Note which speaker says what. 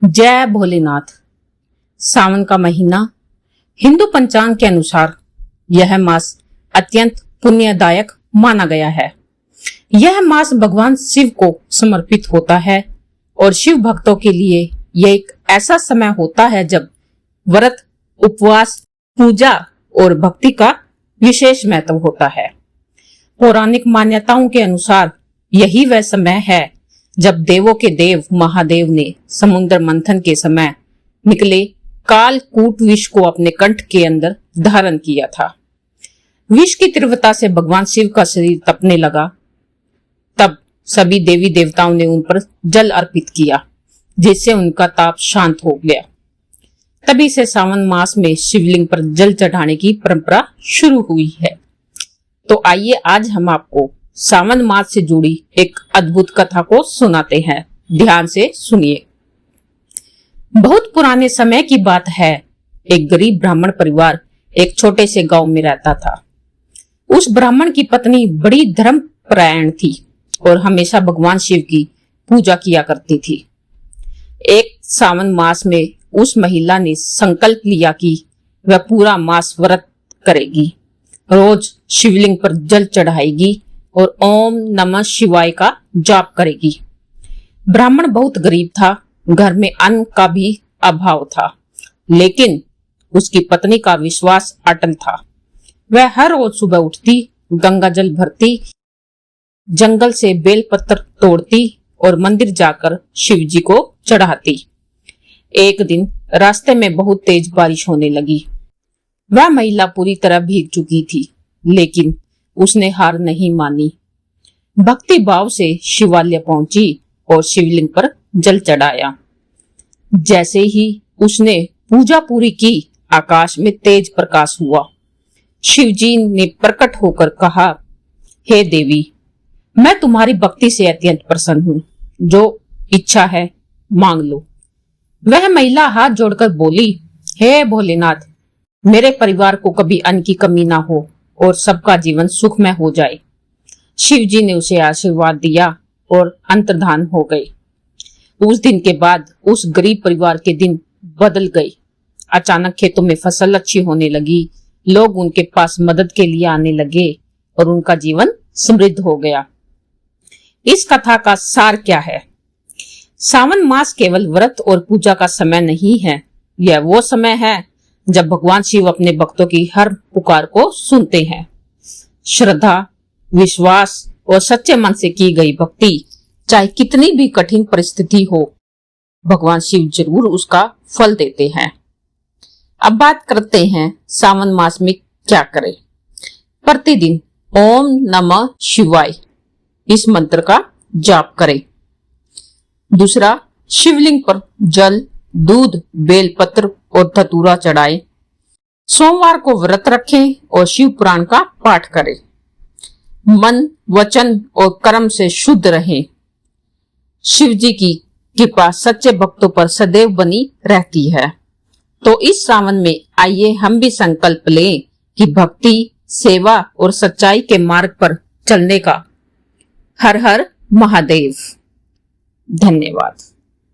Speaker 1: जय भोलेनाथ। सावन का महीना हिंदू पंचांग के अनुसार यह मास अत्यंत पुण्यदायक माना गया है। यह मास भगवान शिव को समर्पित होता है और शिव भक्तों के लिए यह एक ऐसा समय होता है जब व्रत, उपवास, पूजा और भक्ति का विशेष महत्व होता है। पौराणिक मान्यताओं के अनुसार यही वह समय है जब देवों के देव महादेव ने समुद्र मंथन के समय निकले कालकूट विष को अपने कंठ के अंदर धारण किया था। विष की तीव्रता से भगवान शिव का शरीर तपने लगा। तब सभी देवी देवताओं ने उन पर जल अर्पित किया, जिससे उनका ताप शांत हो गया। तभी से सावन मास में शिवलिंग पर जल चढ़ाने की परंपरा शुरू हुई है। तो आइए आज हम आपको सावन मास से जुड़ी एक अद्भुत कथा को सुनाते हैं। ध्यान से सुनिए। बहुत पुराने समय की बात है। एक गरीब ब्राह्मण परिवार एक छोटे से गांव में रहता था। उस ब्राह्मण की पत्नी बड़ी धर्मपरायण थी और हमेशा भगवान शिव की पूजा किया करती थी। एक सावन मास में उस महिला ने संकल्प लिया कि वह पूरा मास व्रत करेगी, रोज शिवलिंग पर जल चढ़ाएगी और ओम नमः शिवाय का जाप करेगी। ब्राह्मण बहुत गरीब था, घर में अन्न का भी अभाव था, लेकिन उसकी पत्नी का विश्वास अटल था। वह हर रोज सुबह उठती, गंगा जल भरती, जंगल से बेलपत्र तोड़ती और मंदिर जाकर शिव जी को चढ़ाती। एक दिन रास्ते में बहुत तेज बारिश होने लगी। वह महिला पूरी तरह भीग चुकी थी, लेकिन उसने हार नहीं मानी। भक्ति भाव से शिवालय पहुंची और शिवलिंग पर जल चढ़ाया। जैसे ही उसने पूजा पूरी की, आकाश में तेज प्रकाश हुआ। शिवजी ने प्रकट होकर कहा, हे देवी, मैं तुम्हारी भक्ति से अत्यंत प्रसन्न हूँ। जो इच्छा है मांग लो। वह महिला हाथ जोड़कर बोली, हे भोलेनाथ, मेरे परिवार को कभी अन्न की कमी ना हो और सबका जीवन सुखमय हो जाए। शिव जी ने उसे आशीर्वाद दिया और अंतर्धान हो गए। उस दिन के बाद उस गरीब परिवार के दिन बदल गए। अचानक खेतों में फसल अच्छी होने लगी, लोग उनके पास मदद के लिए आने लगे और उनका जीवन समृद्ध हो गया। इस कथा का सार क्या है? सावन मास केवल व्रत और पूजा का समय नहीं है। यह वो समय है जब भगवान शिव अपने भक्तों की हर पुकार को सुनते हैं। श्रद्धा, विश्वास और सच्चे मन से की गई भक्ति, चाहे कितनी भी कठिन परिस्थिति हो, भगवान शिव जरूर उसका फल देते हैं। अब बात करते हैं सावन मास में क्या करें। प्रतिदिन ओम नमः शिवाय इस मंत्र का जाप करें। दूसरा, शिवलिंग पर जल, दूध, बेलपत्र और धतूरा चढ़ाएं। सोमवार को व्रत रखें और शिव पुराण का पाठ करें। मन, वचन और कर्म से शुद्ध रहें। शिव जी की कृपा सच्चे भक्तों पर सदैव बनी रहती है। तो इस सावन में आइए हम भी संकल्प लें कि भक्ति, सेवा और सच्चाई के मार्ग पर चलने का। हर हर महादेव। धन्यवाद।